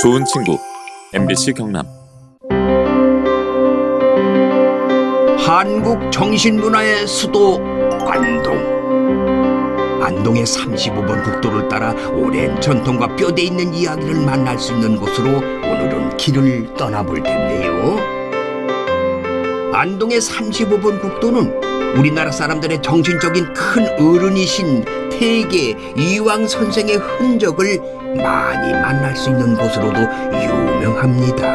좋은 친구 MBC 경남. 한국 정신문화의 수도 안동. 안동의 35번 국도를 따라 오랜 전통과 뼈대 있는 이야기를 만날 수 있는 곳으로 오늘은 길을 떠나볼 텐데요. 안동의 35번 국도는 우리나라 사람들의 정신적인 큰 어른이신 태계 이황 선생의 흔적을 많이 만날 수 있는 곳으로도 유명합니다.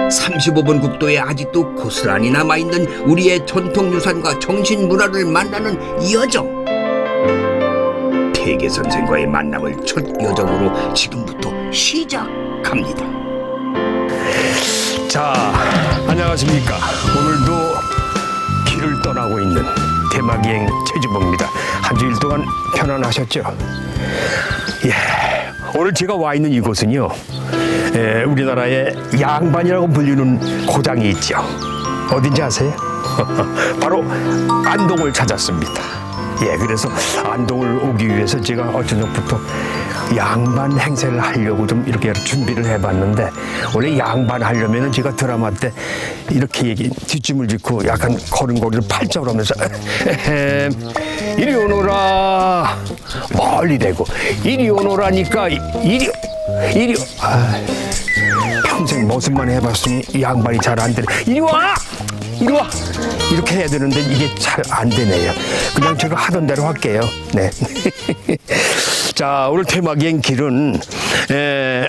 35번 국도에 아직도 고스란히 남아있는 우리의 전통유산과 정신문화를 만나는 여정. 태계 선생과의 만남을 첫 여정으로 지금부터 시작합니다. 자, 안녕하십니까. 오늘도 길을 떠나고 있는 대마기행 최주봉입니다. 한 주일 동안 편안하셨죠? 예, 오늘 제가 와 있는 이곳은요, 우리나라의 양반이라고 불리는 고장이 있죠. 어딘지 아세요? 바로 안동을 찾았습니다. 예, 그래서 안동을 오기 위해서 제가 어저녁부터 양반 행세를 하려고 좀 이렇게 준비를 해봤는데, 원래 양반 하려면은 제가 드라마 때 이렇게 뒷짐을 짓고 약간 걸음걸이를 팔자로 하면서 이리 오너라 멀리 대고, 이리 오너라니까 이리 평생 머슴만 해봤으니 이 양반이 잘 안 되네. 이리 와 이렇게 해야 되는데 이게 잘 안 되네요. 그냥 제가 하던 대로 할게요. 네. 자, 오늘 테마기행 길은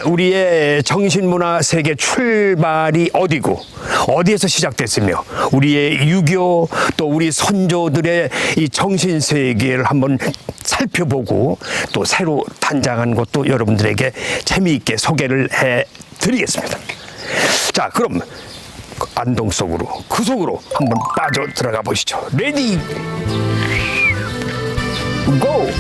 우리의 정신문화 세계 출발이 어디고 어디에서 시작됐으며 우리의 유교 또 우리 선조들의 이 정신세계를 한번 살펴보고 또 새로 탄생한 것도 여러분들에게 재미있게 소개를 해드리겠습니다. 자, 그럼 안동 속으로, 그 속으로 한번 빠져 들어가 보시죠. 레디 고!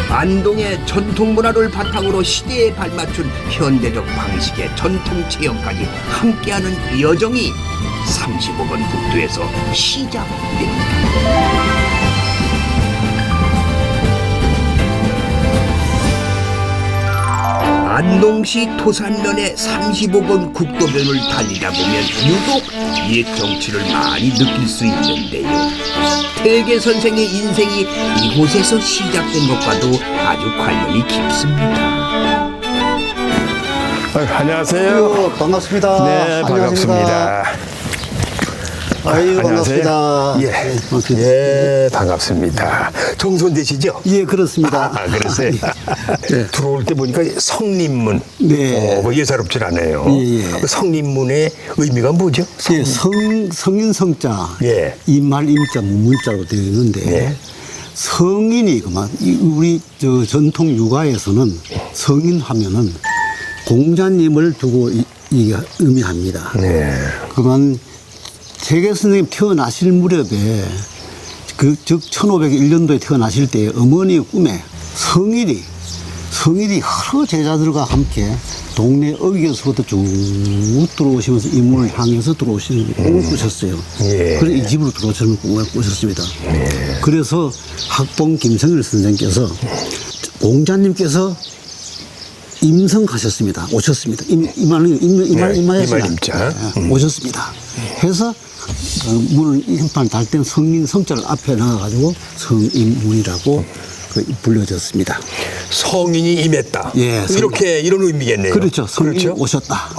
안동의 전통문화를 바탕으로 시대에 발맞춘 현대적 방식의 전통체험까지 함께하는 여정이 35번 국도에서 시작됩니다. 안동시 토산면의 35번 국도변을 달리다 보면 유독 옛 정치를 많이 느낄 수 있는데요. 태계 선생의 인생이 이곳에서 시작된 것과도 아주 관련이 깊습니다. 안녕하세요. 반갑습니다. 네, 반갑습니다. 아유, 안녕하세요. 반갑습니다. 예, 예, 반갑습니다. 정선 되시죠? 예, 그렇습니다. 아, 그러세요? 네. 들어올 때 보니까 성립문. 네. 예사롭질 않아요. 예, 예. 그 성립문의 의미가 뭐죠? 예, 성인 성자, 예. 임할 임자, 문자로 되어 있는데 예. 성인이 그만 우리 전통 육아에서는 성인 하면은 공자님을 두고 이게 의미합니다. 네. 그만 태계 선생님 태어나실 무렵에 즉 1501년도에 태어나실 때 어머니의 꿈에 성일이 여러 제자들과 함께 동네 어귀에서부터 쭉 들어오시면서 이문을 향해서 들어오시는 꿈을 꾸셨어요. 예. 그래서 이 집으로 들어오시는 꿈을 꾸셨습니다. 예. 그래서 학봉 김성일 선생님께서 공자님께서 임성가셨습니다. 오셨습니다. 임자. 오셨습니다. 해서 문을 현판 달 때는 성인 성자를 앞에 넣어가지고 성인문이라고 불려졌습니다. 성인이 임했다. 예, 이렇게 이런 의미겠네요. 그렇죠. 성인이 그렇죠? 오셨다.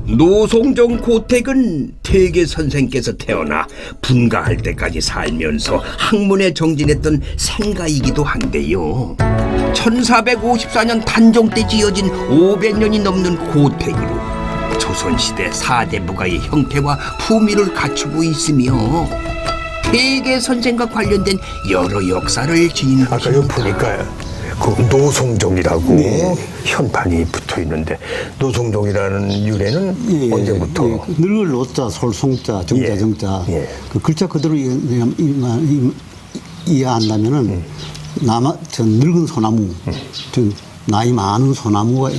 노송정 고택은 태계 선생께서 태어나 분가할 때까지 살면서 학문에 정진했던 생가이기도 한데요. 1454년 단종 때 지어진 500년이 넘는 고택으로 조선시대 4대 부가의 형태와 품위를 갖추고 있으며 태계 선생과 관련된 여러 역사를 지닌 아까 여기 곳입니다. 보니까 그 노송정이라고 현판이 붙어 있는데 노송정이라는 유래는 언제부터? 늙을 노자, 솔송자, 정자, 예. 정자. 예. 그 글자 그대로 이해한다면은 전 늙은 소나무, 전 나이 많은 소나무가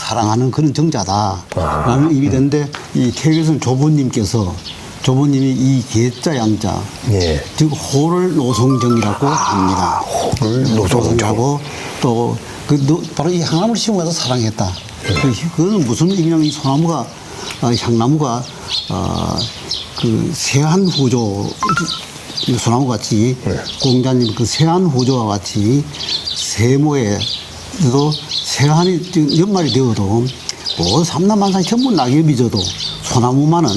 사랑하는 그런 정자다. 라는 의미인데 이 태계선 조부님께서 조부님이 이 개자 양자, 예. 즉 호를 노송정이라고 합니다. 호를 노송정. 또 바로 이 향나무를 심어서 사랑했다. 그거는 무슨 의미냐면 이 소나무가 향나무가 그 세한 후조 소나무 같이 공자님 그 세한 후조와 같이 세모에도 세한이 연말이 되어도 뭐 삼남만상이 전부 낙엽이 져도 소나무만은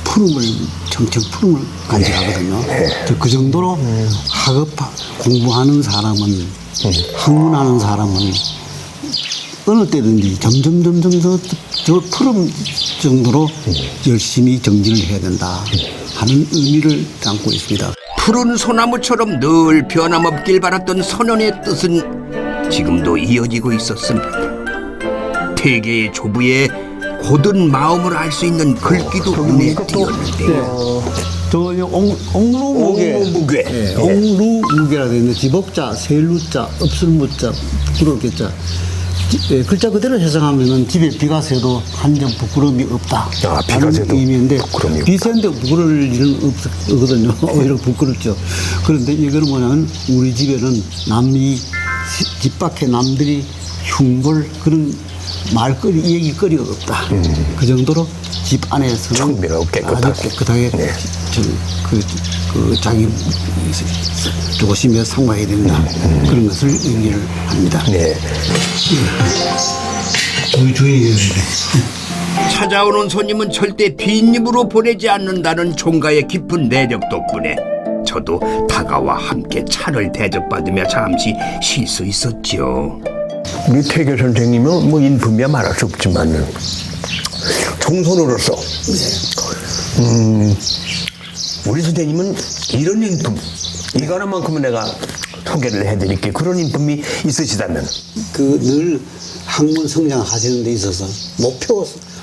푸름을 청청 푸름을 간직하거든요. 그 정도로 학업 공부하는 사람은 학문하는 사람은 어느 때든지 점점 저 푸름 정도로 열심히 정진을 해야 된다 하는 의미를 담고 있습니다. 푸른 소나무처럼 늘 변함없길 바랐던 선원의 뜻은 지금도 이어지고 있었습니다. 태계의 조부의 고든 마음을 알 수 있는 글귀도 눈에 띄었는데요. 저 옥루무게, 옥루무게라 되어 있는 지복자, 세루자, 업술무자, 부끄럽겠자. 글자 그대로 해석하면은 집에 비가 새도 한 점 부끄러움이 없다. 비가 새도 의미인데 부끄러움이 없다. 비 새는데 부끄러울 일은 없거든요. 오히려 부끄럽죠. 그런데 이거는 뭐냐면 우리 집에는 남이 집 밖에 남들이 흉볼 그런 말거리, 얘기거리가 없다. 그 정도로 집 안에서는 청결하고 깨끗하게. 아주 깨끗하게 네. 그 자기 조심해서 상과해야 된다. 그런 것을 얘기를 합니다. 네. 주의해야 돼. 찾아오는 손님은 절대 빈입으로 보내지 않는다는 총가의 깊은 내력 덕분에 저도 다가와 함께 차를 대접받으며 잠시 쉴 수 있었죠. 우리 태계 선생님은 뭐 인품이야 말할 수 없지만은 정선으로서 우리 선생님은 이런 인품 이거 하나만큼은 내가 소개를 해드릴게. 그런 인품이 있으시다면 그 늘 학문 성장하시는 데 있어서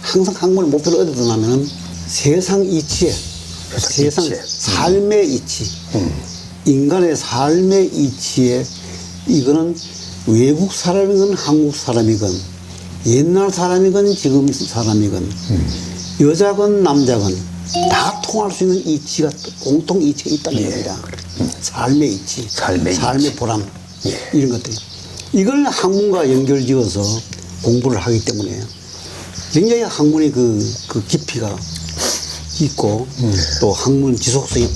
항상 학문의 목표를 어디다 놔면은 세상 이치에 세상 이치에. 삶의 이치 인간의 삶의 이치에 이거는 외국 사람이건 한국 사람이건 옛날 사람이건 지금 사람이건 여자건 남자건 다 통할 수 있는 이치가 공통 이치가 있다는 겁니다. 삶의 이치, 삶의 보람 이런 것들 이걸 학문과 연결지어서 공부를 하기 때문에 굉장히 학문의 그 깊이가 있고 또 학문 지속성이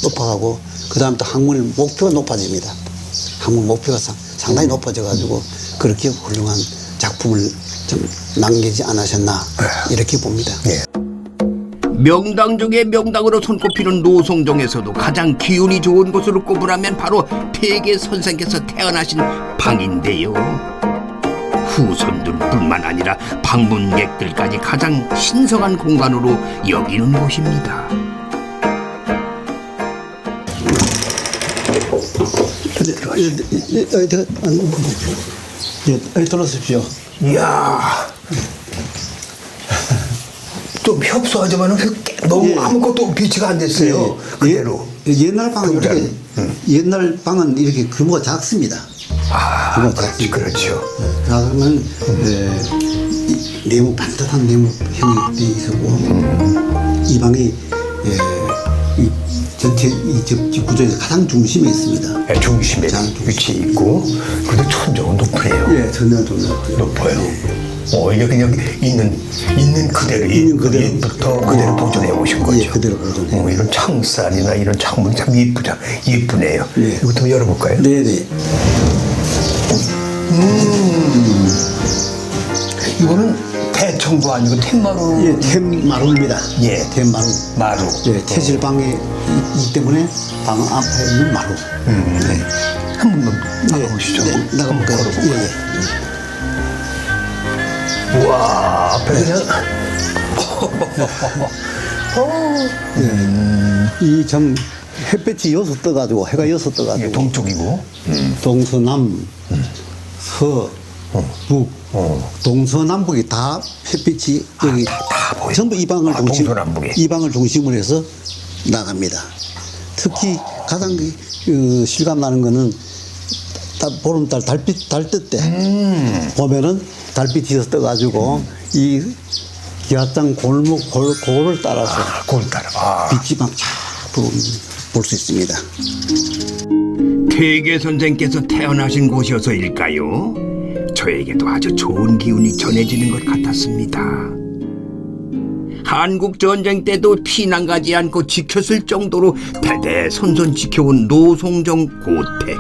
높아가고 그 다음에 또 학문의 목표가 높아집니다. 학문 목표가 상당히 높아져가지고 그렇게 훌륭한 작품을 좀 남기지 않으셨나 이렇게 봅니다. 명당 중에 명당으로 손꼽히는 노송정에서도 가장 기운이 좋은 곳으로 꼽으라면 바로 태계 선생께서 태어나신 방인데요. 후손들뿐만 아니라 방문객들까지 가장 신성한 공간으로 여기는 곳입니다. 들어오십시오. 이야 좀 협소하지만은 너무 아무것도 비치가 안 됐어요. 그대로. 옛날 방은 이렇게 옛날 방은 이렇게 규모가 작습니다. 규모가 작습니다. 그렇죠. 그러면 네모 반듯한 네모형이 되어 있었고 이 방이 이 전체 이 집 구조에서 가장 중심에 있습니다. 중심에 위치 있고 그래도 천정은 높네요. 예, 천장 높아요. 이게 그냥 있는 그대로 옛부터 그대로 보존해 오신 거죠. 예, 그대로 보존해. 이런 창살이나 이런 창문이 참 예쁘네요. 예. 이것도 한번 열어볼까요? 네네. 이거는 대청도 아니고 툇마루. 예, 툇마루입니다. 예. 툇마루. 마루. 예, 태실방에 있기 때문에 방 앞에 있는 마루. 네. 한 번만 나가보시죠. 네, 나가볼까요? 예, 우와, 앞에 그냥. 이 점 햇볕이 여서 떠가지고 해가 여서 떠가지고 이게 동쪽이고. 동서남 서 북 동서남북이 다 햇빛이 여기 다 보여요. 전부 이 방을 동서남북이. 이 방을 중심으로 해서 나갑니다. 특히 가장 실감 나는 거는 보름달 달빛 달뜰 때 보면은 달빛이 떠가지고 이 기아땅 골목 골을 따라서 골 따라. 빛이 막 쫙 볼 수 있습니다. 태계 선생께서 태어나신 곳이어서일까요? 저에게도 아주 좋은 기운이 전해지는 것 같았습니다. 한국 전쟁 때도 피난가지 않고 지켰을 정도로 대대손손 지켜온 노송정 고택.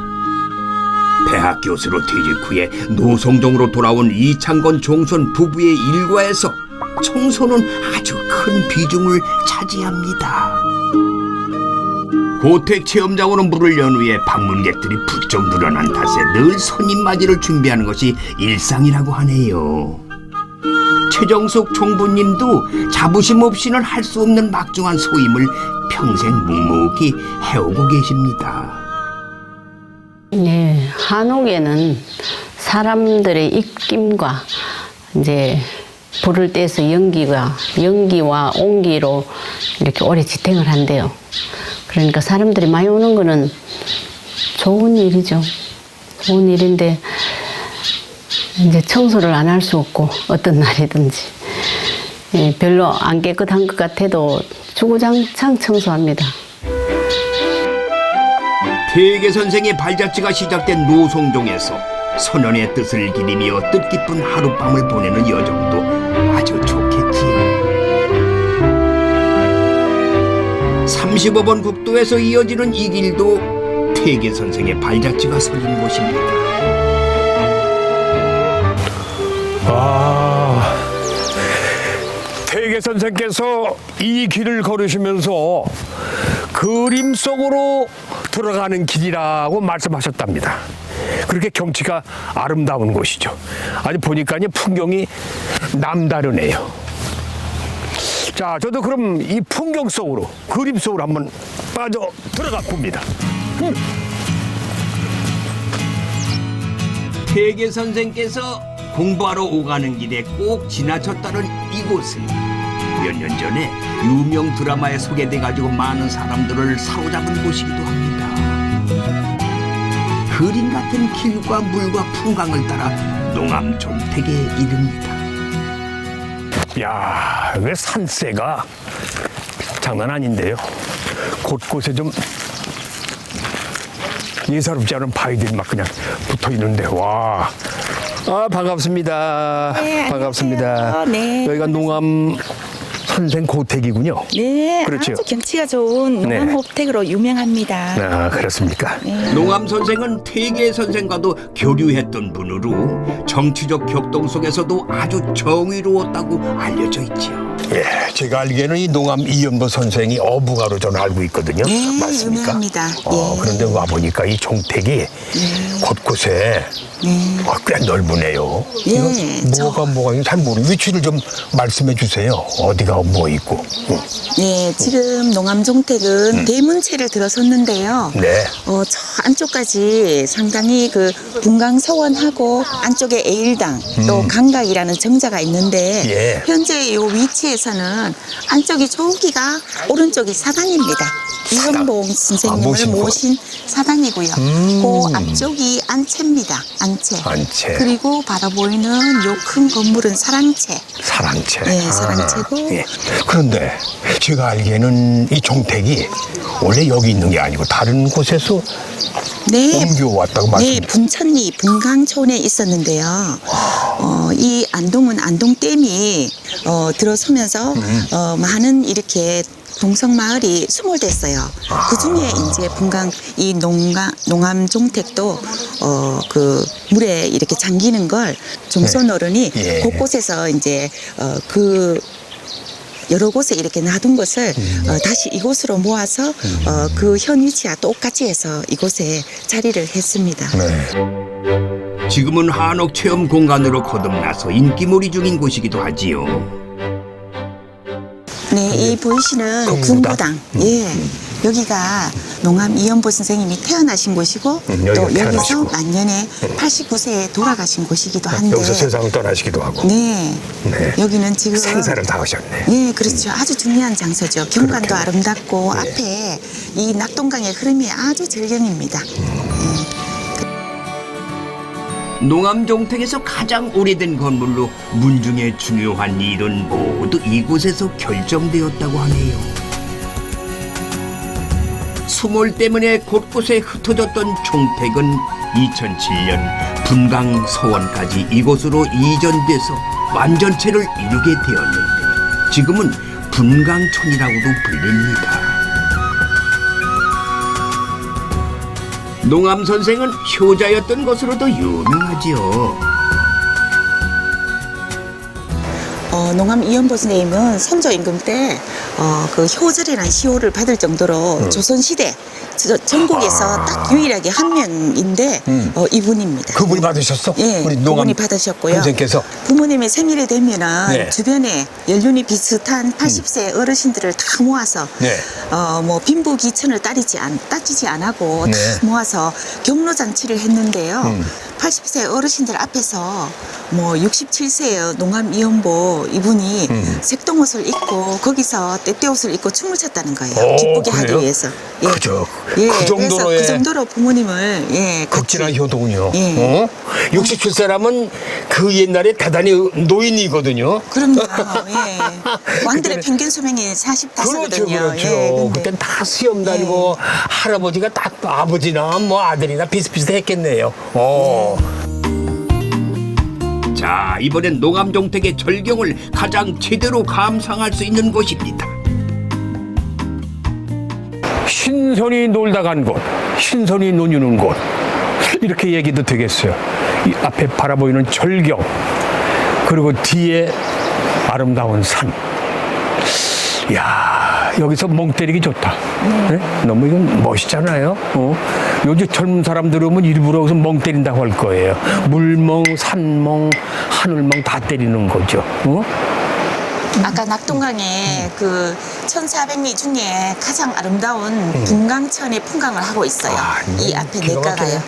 대학 교수로 퇴직 후에 노송정으로 돌아온 이창건 종손 부부의 일과에서 청소는 아주 큰 비중을 차지합니다. 고택 체험장으로 문을 연 후에 방문객들이 부쩍 늘어난 탓에 늘 손님 맞이를 준비하는 것이 일상이라고 하네요. 최정숙 총부님도 자부심 없이는 할 수 없는 막중한 소임을 평생 묵묵히 해오고 계십니다. 네, 한옥에는 사람들의 입김과 이제 불을 떼서 연기와 온기로 이렇게 오래 지탱을 한대요. 그러니까 사람들이 많이 오는 거는 좋은 일이죠. 좋은 일인데 이제 청소를 안 할 수 없고 어떤 날이든지 별로 안 깨끗한 것 같아도 주구장창 청소합니다. 태계 선생의 발자취가 시작된 노송정에서 선연의 뜻을 기리며 뜻깊은 하룻밤을 보내는 여정도 아주 좋겠지요. 35번 국도에서 이어지는 이 길도 태계 선생의 발자취가 서린 곳입니다. 태계 선생께서 이 길을 걸으시면서 그림 속으로 들어가는 길이라고 말씀하셨답니다. 그렇게 경치가 아름다운 곳이죠. 아니 보니까 풍경이 남다르네요. 자, 저도 그럼 이 풍경 속으로, 그림 속으로 한번 빠져 들어가 봅니다. 태계 선생께서 공부하러 오가는 길에 꼭 지나쳤다는 이곳은 몇 년 전에 유명 드라마에 소개돼가지고 많은 사람들을 사로잡은 곳이기도 합니다. 그림 같은 길과 물과 풍광을 따라 농암 종택에 이릅니다. 야, 왜 산세가 장난 아닌데요. 곳곳에 좀 예사롭지 않은 바위들이 막 그냥 붙어 있는데, 와. 아, 반갑습니다. 네, 반갑습니다. 안녕하세요. 네. 여기가 농암 선생 고택이군요. 네, 그렇죠. 아주 경치가 좋은 네. 농암호택으로 유명합니다. 아, 그렇습니까? 농암 선생은 태계 선생과도 교류했던 분으로 정치적 격동 속에서도 아주 정의로웠다고 알려져 있죠. 예, 제가 알기에는 이 농암 이연보 선생이 어부가로 저는 알고 있거든요. 네, 맞습니까? 유명합니다. 예. 그런데 와 보니까 이 종택이 곳곳에 꽤 넓으네요. 예, 이거 뭐가 잘 모르. 위치를 좀 말씀해 주세요. 어디가 뭐 있고. 네, 지금 농암종택은 대문체를 들어섰는데요. 네. 저 안쪽까지 상당히 그 분강서원하고 안쪽에 에일당 또 강각이라는 정자가 있는데 예. 현재 이 위치에서는 안쪽이 저기가 오른쪽이 사당입니다. 이현봉 선생님을 모신 곳. 모신 사당이고요. 그 앞쪽이 안채입니다. 안채. 안채. 그리고 바라 보이는 요 큰 건물은 사랑채. 사랑채. 네, 사랑채고. 예. 그런데 제가 알기에는 이 종택이 원래 여기 있는 게 아니고 다른 곳에서 네, 옮겨왔다고 네, 말씀드렸어요. 분천리 분강촌에 있었는데요. 이 안동은 안동댐이 들어서면서 많은 이렇게 동성마을이 수몰됐어요. 그 중에 이제 분강 이 농암 종택도 그 물에 이렇게 잠기는 걸 종손 어른이 예. 곳곳에서 이제 그 여러 곳에 이렇게 놔둔 것을 다시 이곳으로 모아서 그 현 위치와 똑같이 해서 이곳에 자리를 했습니다. 네. 지금은 한옥 체험 공간으로 거듭나서 인기몰이 중인 곳이기도 하지요. 네, 이 보이시는 금구당? 금구당. 예. 여기가 농암 이연보 선생님이 태어나신 곳이고 여기가 또 여기서 태어나시고. 만년에 89세에 돌아가신 곳이기도 한데 여기서 세상을 떠나시기도 하고. 네. 네. 여기는 지금 생사를 다 하셨네. 네, 그렇죠. 아주 중요한 장소죠. 경관도 그렇겠네. 아름답고 네. 앞에 이 낙동강의 흐름이 아주 절경입니다. 농암종택에서 가장 오래된 건물로 문중의 중요한 일은 모두 이곳에서 결정되었다고 하네요. 수몰 때문에 곳곳에 흩어졌던 종택은 2007년 분강 서원까지 이곳으로 이전돼서 완전체를 이루게 되었는데 지금은 분강촌이라고도 불립니다. 농암 선생은 효자였던 것으로도 유명하지요. 농암 이연보 선생님은 선조 임금 때 그 효절이라는 시호를 받을 정도로 조선시대 전국에서 딱 유일하게 한 명인데 이분입니다. 그분이 받으셨어? 예, 우리 그분이 받으셨고요. 선생께서. 부모님의 생일이 되면은 네. 주변에 연륜이 비슷한 80세 어르신들을 다 모아서 네. 뭐 빈부귀천을 따지지 않고 네. 다 모아서 경로잔치를 했는데요. 80세 어르신들 앞에서 뭐 67세의 농암 이연보 이분이 색동옷을 입고 거기서 떼떼옷을 입고 춤을 췄다는 거예요. 기쁘게 그래요? 하기 위해서. 그죠. 예, 그 정도로의 그래서 그 정도로 부모님을 극진한 같이 효도군요. 예. 67사람은 그 옛날에 대단히 노인이거든요. 그럼요. 예. 왕들의 평균 수명이 45거든요. 그렇죠. 예, 그땐 다 수염 다니고 할아버지가 딱 아버지나 뭐 아들이나 비슷비슷했겠네요. 자, 이번엔 농암종택의 절경을 가장 제대로 감상할 수 있는 곳입니다. 신선이 놀다 간 곳, 신선이 논유는 곳, 이렇게 얘기도 되겠어요. 이 앞에 바라보이는 절경, 그리고 뒤에 아름다운 산. 이야, 여기서 멍 때리기 좋다. 네? 너무 이건 멋있잖아요. 요즘 젊은 사람들 오면 일부러 여기서 멍 때린다고 할 거예요. 물멍, 산멍, 하늘멍 다 때리는 거죠. 아까 낙동강에 그 1400리 중에 가장 아름다운 분강천의 풍광을 하고 있어요. 이 앞에 기가 내과가요.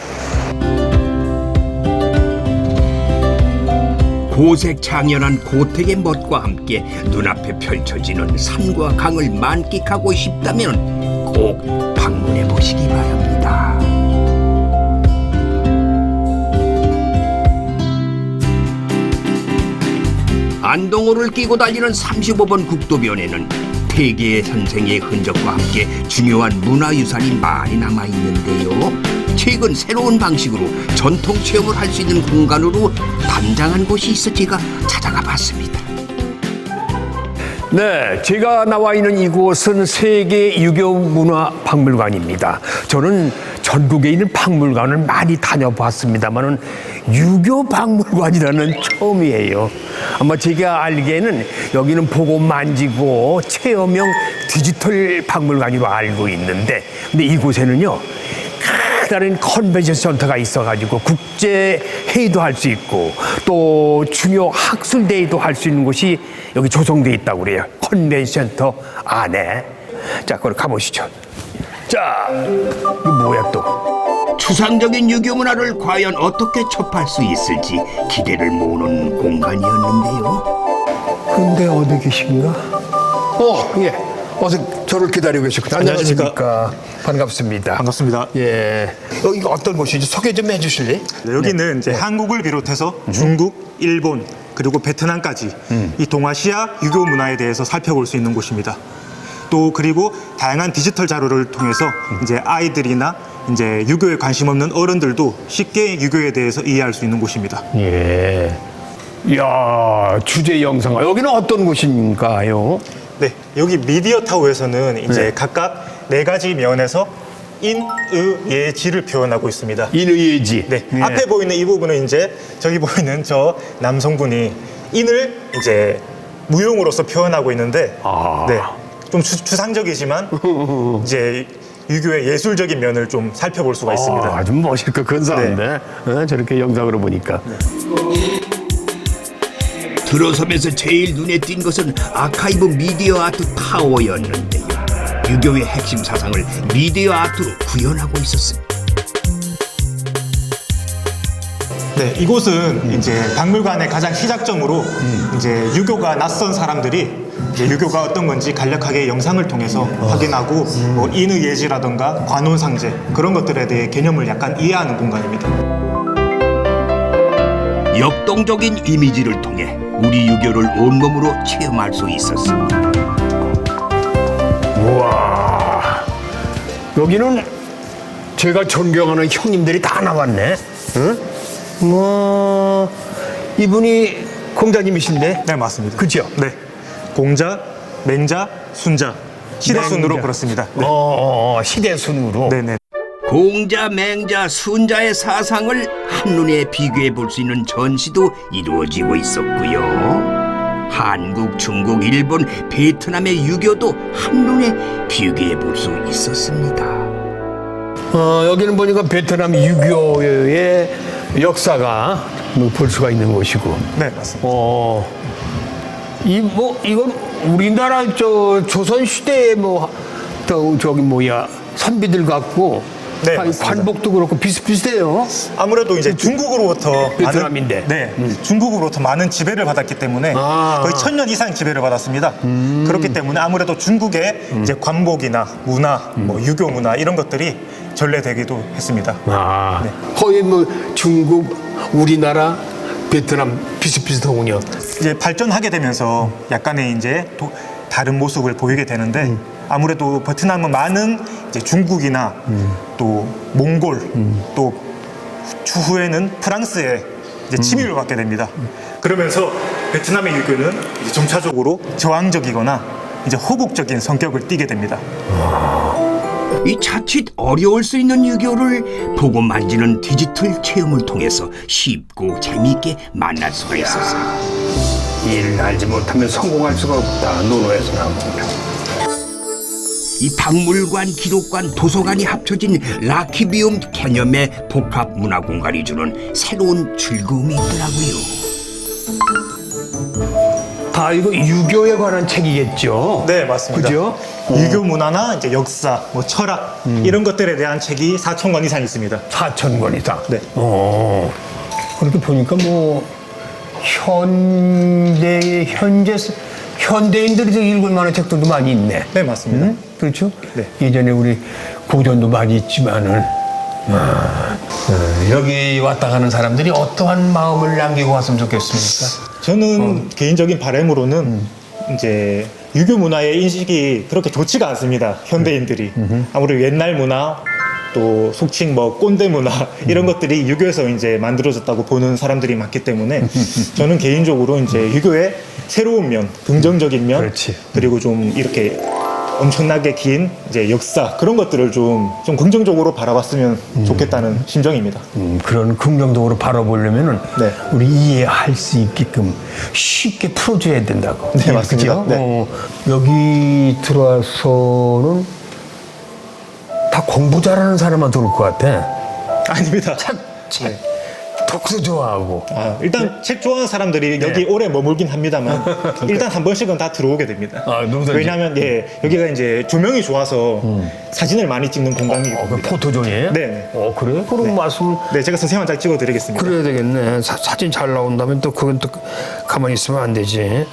고색창연한 고택의 멋과 함께 눈앞에 펼쳐지는 산과 강을 만끽하고 싶다면 꼭 방문해 보시기 바랍니다. 안동호를 끼고 달리는 35번 국도변에는 태계 선생의 흔적과 함께 중요한 문화유산이 많이 남아있는데요. 최근 새로운 방식으로 전통 체험을 할 수 있는 공간으로 단장한 곳이 있어 제가 찾아가 봤습니다. 네, 제가 나와 있는 이곳은 세계 유교문화박물관입니다. 저는 전국에 있는 박물관을 많이 다녀봤습니다만은 유교박물관이라는 처음이에요. 아마 제가 알기에는 여기는 보고 만지고 체험형 디지털 박물관으로 알고 있는데, 근데 이곳에는요 다른 컨벤션 센터가 있어가지고 국제 회의도 할 수 있고 또 중요 학술 대회도 할 수 있는 곳이 여기 조성돼 있다고 그래요. 컨벤션 센터 안에. 자, 그럼 가보시죠. 자, 이거 뭐야 또? 추상적인 유교 문화를 과연 어떻게 접할 수 있을지 기대를 모으는 공간이었는데요. 근데 어디 계신가? 예. 어서 저를 기다리고 계셨군요. 안녕하십니까. 반갑습니다. 반갑습니다. 예. 여기가 어떤 곳인지 소개 좀 해주실래요? 네, 여기는 이제 한국을 비롯해서 중국, 일본, 그리고 베트남까지 이 동아시아 유교 문화에 대해서 살펴볼 수 있는 곳입니다. 또 그리고 다양한 디지털 자료를 통해서 이제 아이들이나 이제 유교에 관심 없는 어른들도 쉽게 유교에 대해서 이해할 수 있는 곳입니다. 예. 이야, 주제 영상. 여기는 어떤 곳인가요? 네, 여기 미디어 타워에서는 이제 네. 각각 4가지 면에서 인, 의, 예, 지를 표현하고 있습니다. 인의예지. 네, 예. 앞에 보이는 이 부분은 이제 저기 보이는 저 남성분이 인을 이제 무용으로서 표현하고 있는데, 아. 네, 좀 추상적이지만 이제 유교의 예술적인 면을 좀 살펴볼 수가 있습니다. 아주 멋있고 근사한데 저렇게 영상으로 보니까. 들어서면서 제일 눈에 띈 것은 아카이브 미디어 아트 타워였는데요. 유교의 핵심 사상을 미디어 아트로 구현하고 있었습니다. 네, 이곳은 이제 박물관의 가장 시작점으로 이제 유교가 낯선 사람들이 이제 유교가 어떤 건지 간략하게 영상을 통해서 확인하고 뭐 인의 예지라던가 관혼상제 그런 것들에 대해 개념을 약간 이해하는 공간입니다. 역동적인 이미지를 통해 우리 유교를 온몸으로 체험할 수 있었습니다. 우와, 여기는 제가 존경하는 형님들이 다 나왔네. 응? 뭐 이분이 공자님이신데? 네, 맞습니다. 그죠? 네. 공자, 맹자, 순자. 시대순으로 맹자. 그렇습니다. 네. 시대순으로. 네네. 공자, 맹자, 순자의 사상을 한눈에 비교해 볼 수 있는 전시도 이루어지고 있었고요. 한국, 중국, 일본, 베트남의 유교도 한눈에 비교해 볼 수 있었습니다. 여기는 보니까 베트남 유교의 역사가 볼 수가 있는 곳이고. 네, 맞습니다. 이건 우리나라 조선 시대의 저기 선비들 같고. 네, 맞습니다. 관복도 그렇고 비슷비슷해요. 아무래도 이제 중국으로부터 베트남인데. 중국으로부터 많은 지배를 받았기 때문에 거의 1000년 이상 지배를 받았습니다. 그렇기 때문에 아무래도 중국의 이제 관복이나 문화, 뭐 유교 문화 이런 것들이 전래되기도 했습니다. 네. 거의 중국, 우리나라, 베트남 비슷비슷하군요. 이제 발전하게 되면서 약간의 이제 다른 모습을 보이게 되는데 아무래도 베트남은 많은 이제 중국이나 또 몽골 또 추후에는 프랑스의 이제 침입을 받게 됩니다. 그러면서 베트남의 유교는 이제 점차적으로 저항적이거나 이제 호국적인 성격을 띠게 됩니다. 이 자칫 어려울 수 있는 유교를 보고 만지는 디지털 체험을 통해서 쉽고 재미있게 만날 수가 있었어요. 일을 알지 못하면 성공할 수가 없다. 논어에서 나온 겁니다. 이 박물관, 기록관, 도서관이 합쳐진 라키비움 개념의 복합 문화 공간이 주는 새로운 즐거움이 있더라고요. 다 이거 유교에 관한 책이겠죠? 네, 맞습니다. 그죠? 유교 문화나 이제 역사, 뭐 철학 이런 것들에 대한 책이 4,000권 이상 있습니다. 4,000권 이상. 네. 그렇게 보니까 현대인들이 읽을 만한 책들도 많이 있네. 네, 맞습니다. 그렇죠? 네. 예전에 우리 고전도 많이 있지만은 여기 왔다 가는 사람들이 어떠한 마음을 남기고 왔으면 좋겠습니까? 저는 개인적인 바람으로는 이제 유교 문화의 인식이 그렇게 좋지가 않습니다. 현대인들이 아무래도 옛날 문화 또 속칭 꼰대 문화 이런 것들이 유교에서 이제 만들어졌다고 보는 사람들이 많기 때문에 저는 개인적으로 이제 유교의 새로운 면, 긍정적인 면, 그렇지. 그리고 좀 이렇게 엄청나게 긴 이제 역사 그런 것들을 좀 긍정적으로 바라봤으면 좋겠다는 심정입니다. 그런 긍정적으로 바라보려면은 네. 우리 이해할 수 있게끔 쉽게 풀어줘야 된다고. 네, 맞습니다. 그죠? 네. 여기 들어와서는 다 공부 잘하는 사람만 들어올 것 같아. 아닙니다. 책 독서 좋아하고. 일단 책 좋아하는 사람들이 여기 오래 머물긴 합니다만 일단 한 번씩은 다 들어오게 됩니다. 누구든지. 왜냐하면 여기가 이제 조명이 좋아서 사진을 많이 찍는 공간이기 그 때문에. 포토존이에요? 네. 그래? 그럼 말씀을 네, 제가 선생님 한 장 찍어드리겠습니다. 그래야 되겠네. 사진 잘 나온다면 또 그건 또 가만히 있으면 안 되지.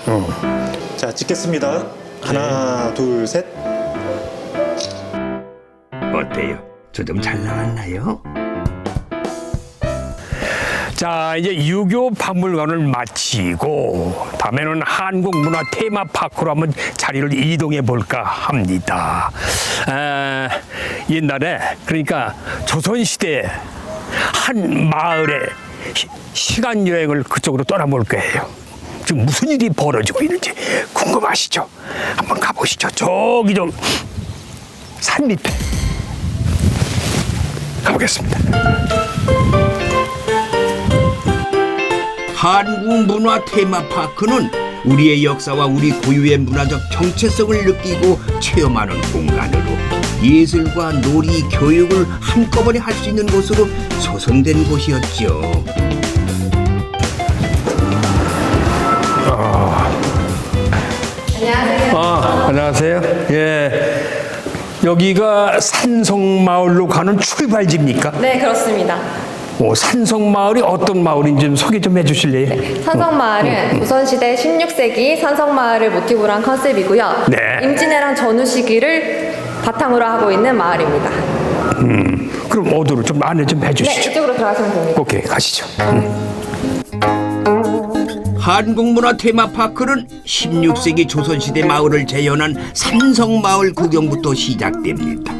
자, 찍겠습니다. 하나, 둘, 셋. 어때요? 저 좀 잘 나왔나요? 자, 이제 유교 박물관을 마치고 다음에는 한국 문화 테마파크로 한번 자리를 이동해 볼까 합니다. 옛날에 그러니까 조선시대에 한 마을에 시간 여행을 그쪽으로 떠나볼 거예요. 지금 무슨 일이 벌어지고 있는지 궁금하시죠? 한번 가보시죠. 저기 좀 산 밑에 가보겠습니다. 한국 문화 테마파크는 우리의 역사와 우리 고유의 문화적 정체성을 느끼고 체험하는 공간으로 예술과 놀이, 교육을 한꺼번에 할 수 있는 곳으로 조성된 곳이었죠. 안녕하세요. 예. 여기가 산성마을로 가는 출발지입니까? 네, 그렇습니다. 산성마을이 어떤 마을인지 좀 소개 좀 해주실래요? 산성마을은 조선시대 16세기 산성마을을 모티브로 한 컨셉이고요. 네. 임진왜란 전후 시기를 바탕으로 하고 있는 마을입니다. 그럼 어디로 좀 안내 좀 네, 해주시죠. 이쪽으로 들어가시면 됩니다. 오케이, 가시죠. 한국문화 테마파크는 16세기 조선시대 마을을 재현한 산성마을 구경부터 시작됩니다.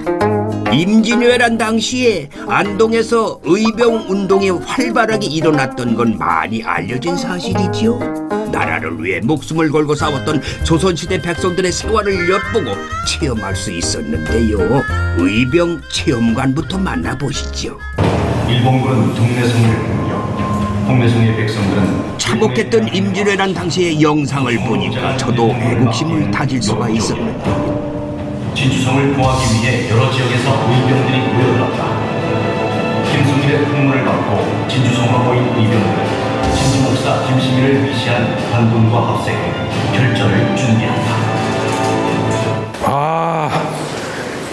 임진왜란 당시에 안동에서 의병운동이 활발하게 일어났던 건 많이 알려진 사실이지요. 나라를 위해 목숨을 걸고 싸웠던 조선시대 백성들의 생활을 엿보고 체험할 수 있었는데요. 의병 체험관부터 만나보시죠. 일본군은 동래성을 공격. 동래성의 백성들은 참혹했던 임진왜란 당시의 영상을 보니까 저도 애국심을 다질 수가 있었는데 진주성을 보호하기 위해 여러 지역에서 의병들이 모여들었다. 김순실의 풍문을 받고 진주성을 보인 의병들은 진주 목사 김시미를 위시한 관군과 합세해 결전을 준비한다. 아,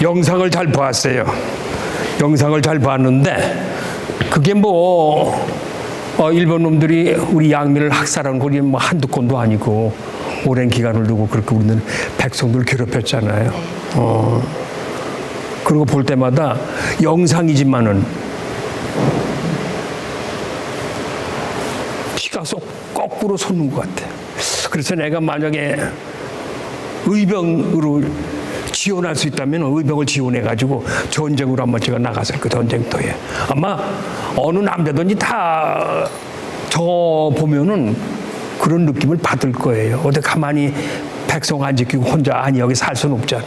영상을 잘 봤어요. 영상을 잘 봤는데 그게 일본 놈들이 우리 양민을 학살한 곳이 뭐 한두 건도 아니고 오랜 기간을 두고 그렇게 우리는 백성들 괴롭혔잖아요. 그리고 볼 때마다 영상이지만은 피가 쏙 거꾸로 솟는 것 같아. 그래서 내가 만약에 의병으로 지원할 수 있다면 의병을 지원해가지고 전쟁으로 한번 제가 나갔을 그 전쟁터에 아마 어느 남자든지 다 저 보면은 그런 느낌을 받을 거예요. 어디 가만히 백성 안 지키고 혼자 아니 여기 살 수는 없잖아.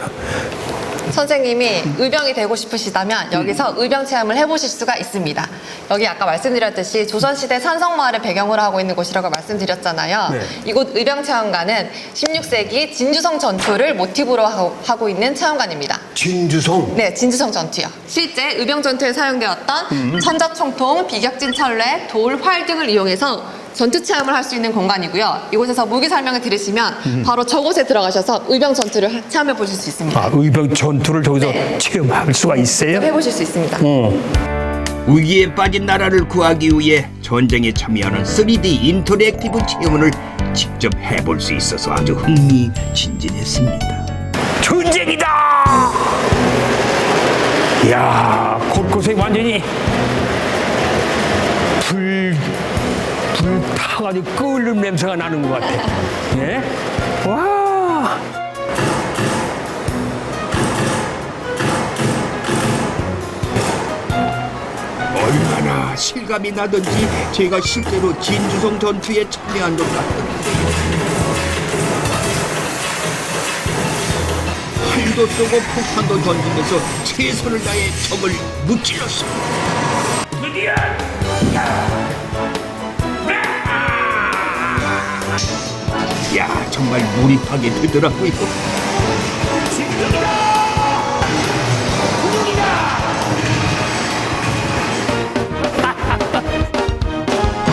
선생님이 의병이 되고 싶으시다면 여기서 의병 체험을 해보실 수가 있습니다. 여기 아까 말씀드렸듯이 조선시대 산성마을을 배경으로 하고 있는 곳이라고 말씀드렸잖아요. 네. 이곳 의병 체험관은 16세기 진주성 전투를 모티브로 하고 있는 체험관입니다. 진주성? 네, 진주성 전투요. 실제 의병 전투에 사용되었던 천자총통, 비격진 철뢰, 돌, 활 등을 이용해서 전투 체험을 할 수 있는 공간이고요. 이곳에서 무기 설명을 들으시면 바로 저곳에 들어가셔서 의병 전투를 체험해 보실 수 있습니다. 아, 의병 전투를 저기서 네. 체험할 수가 있어요? 해보실 수 있습니다. 위기에 빠진 나라를 구하기 위해 전쟁에 참여하는 3D 인터랙티브 체험을 직접 해볼 수 있어서 아주 흥미진진했습니다. 전쟁이다! 이야, 곳곳에 완전히 불 타가지고 끓는 냄새가 나는 것 같아. 예? 와! 얼마나 실감이 나던지 제가 실제로 진주성 전투에 참여한 것 같던데요. 활도 쏘고 폭탄도 던지면서 최선을 다해 적을 무찔렀습니다. 야, 정말 몰입하게 되더라고요.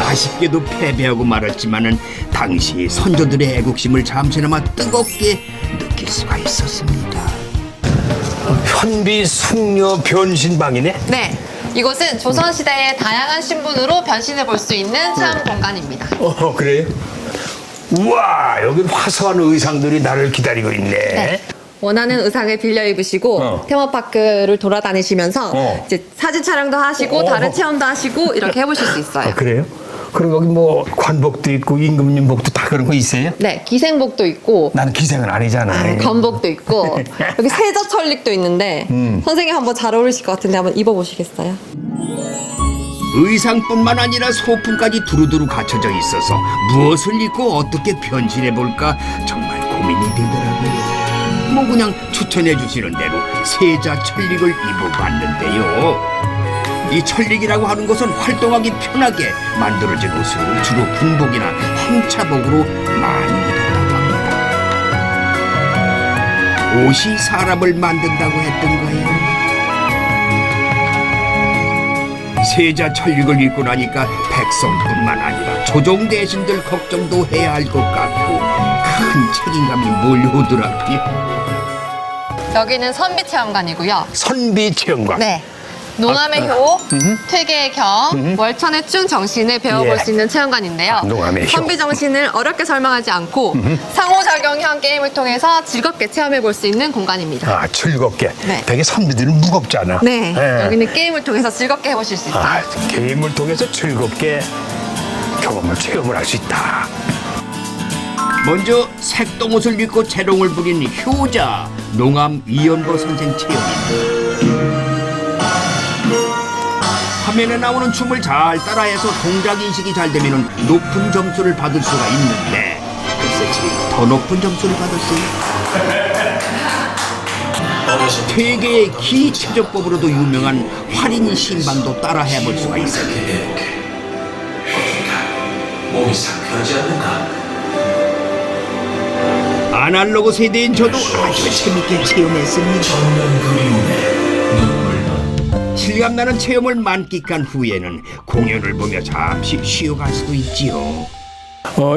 아쉽게도 패배하고 말았지만은 당시 선조들의 애국심을 잠시나마 뜨겁게 느낄 수가 있었습니다. 현비 숙녀 변신방이네? 네, 이곳은 조선시대의 다양한 신분으로 변신해 볼 수 있는 체험 공간입니다. 그래요? 우와, 여기 화사한 의상들이 나를 기다리고 있네. 네. 원하는 의상을 빌려 입으시고 테마파크를 돌아다니시면서 이제 사진 촬영도 하시고 다른 체험도 하시고 이렇게 해보실 수 있어요. 아, 그래요? 그리고 여기 뭐 관복도 있고 임금님복도 다 그런 거 있어요? 네, 기생복도 있고 나는 기생은 아니잖아. 관복도 있고 여기 세자 천릭도 있는데 선생님 한번 잘 어울리실 것 같은데 한번 입어보시겠어요? 의상뿐만 아니라 소품까지 두루두루 갖춰져 있어서 무엇을 입고 어떻게 변신해볼까 정말 고민이 되더라고요. 뭐 그냥 추천해 주시는 대로 세자 천릭을 입어봤는데요. 이 천릭이라고 하는 것은 활동하기 편하게 만들어진 옷을 주로 군복이나 행차복으로 많이 입었다고 합니다. 옷이 사람을 만든다고 했던가요? 세자 천릭을 입고 나니까 백성뿐만 아니라 조정 대신들 걱정도 해야 할 것 같고 큰 책임감이 몰려오더라고요. 여기는 선비 체험관이고요. 선비 체험관. 네. 농암의 효, 퇴계의 겸, 월천의 충 정신을 배워볼 수 있는 체험관인데요. 농암의 효. 선비 정신을 어렵게 설명하지 않고 상호작용형 게임을 통해서 즐겁게 체험해볼 수 있는 공간입니다. 아, 즐겁게. 네. 되게 선비들은 무겁잖아. 네, 여기는 게임을 통해서 즐겁게 해보실 수 있어요. 아, 게임을 통해서 즐겁게 경험을 체험을 할 수 있다. 먼저 색동옷을 입고 재롱을 부린 효자 농암 이연보 선생 체험입니다. 화면에 나오는 춤을 잘 따라해서 동작 인식이 잘 되면 높은 점수를 받을 수가 있는데 글쎄 더 높은 점수를 받았어요. 퇴계의 기체조법으로도 유명한 활인 신방도 따라 해볼 수가 있었는데 몸이 상쾌하지 않는가? 아날로그 세대인 저도 아주 재밌게 체험했습니다. 실감나는 체험을 만끽한 후에는 공연을 보며 잠시 쉬어갈 수도 있지요.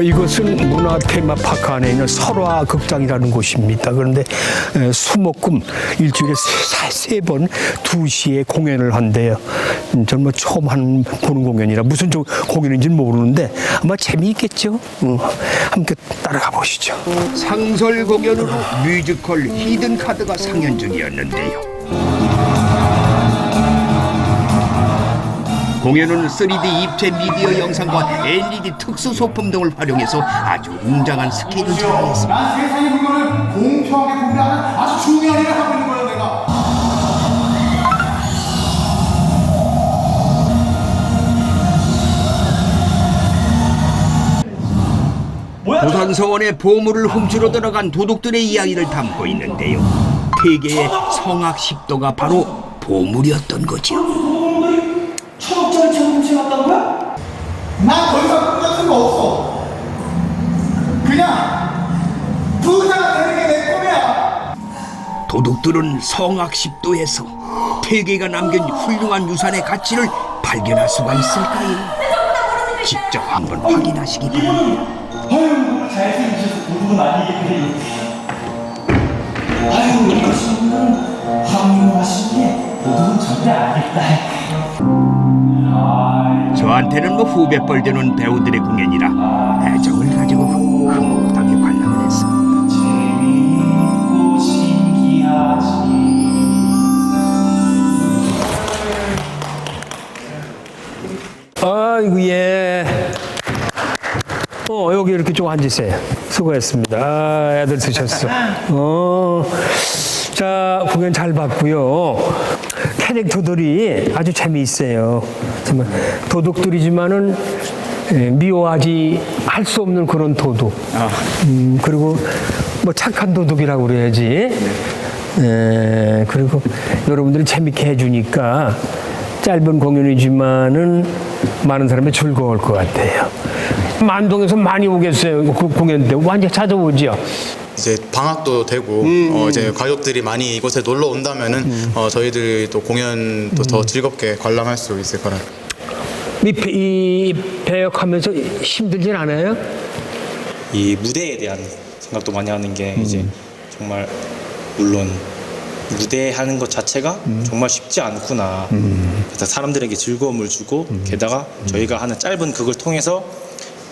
이것은 문화 테마파크 안에 있는 설화 극장이라는 곳입니다. 그런데 수목금 일주일에 세 번 2시에 공연을 한대요. 저는 뭐 처음 보는 공연이라 무슨 공연인지는 모르는데 아마 재미있겠죠. 함께 따라가 보시죠. 상설 공연으로 뮤지컬 히든 카드가 상연 중이었는데요. 공연은 3D 입체 미디어 영상과 LED 특수 소품 등을 활용해서 아주 웅장한 스케일을 자랑했습니다. 세상의 물건을 공평하게 분배하는 아주 중요한 일을 하고 있는 거예요, 내가. 부산서원의 보물을 훔치러 들어간 도둑들의 이야기를 담고 있는데요. 퇴계의 성악 10도가 바로 보물이었던 거죠. 천억짜리 훔쳐 갔다고요? 난 더 이상 꿈 같은 거 없어. 그냥 부자가 되는 게 내 꿈이야. 도둑들은 성악 10도에서 퇴계가 남긴 훌륭한 유산의 가치를 발견할 수가 있을까요? 직접 한번 확인하시기 바랍니다. 아유, 잘생기셔서 도둑은 아니겠네. 아유, 우리 친구는 황유하신데 도둑은 절대 아니겠다. 저한테는 뭐 후배뻘 되는 배우들의 공연이라 애정을 가지고 흐뭇하게 관람을 했습니다. 재미있고 신기하지. 아이고 예. 여기 이렇게 좀 앉으세요. 수고했습니다. 애들 드셨어. 자, 공연 잘 봤고요. 캐릭터들이 아주 재미있어요. 정말 도둑들이지만은 미워하지 할 수 없는 그런 도둑. 그리고 뭐 착한 도둑이라고 그래야지. 그리고 여러분들이 재밌게 해주니까 짧은 공연이지만은 많은 사람이 즐거울 것 같아요. 만동에서 많이 오겠어요. 그 공연 때 완전 찾아오죠. 이제 방학도 되고 이제 가족들이 많이 이곳에 놀러 온다면은 저희들이 또 공연도 더 즐겁게 관람할 수 있을 거라. 이 배역하면서 힘들진 않아요? 이 무대에 대한 생각도 많이 하는 게 이제 정말 물론 무대하는 것 자체가 정말 쉽지 않구나. 그래서 사람들에게 즐거움을 주고 게다가 저희가 하는 짧은 극을 통해서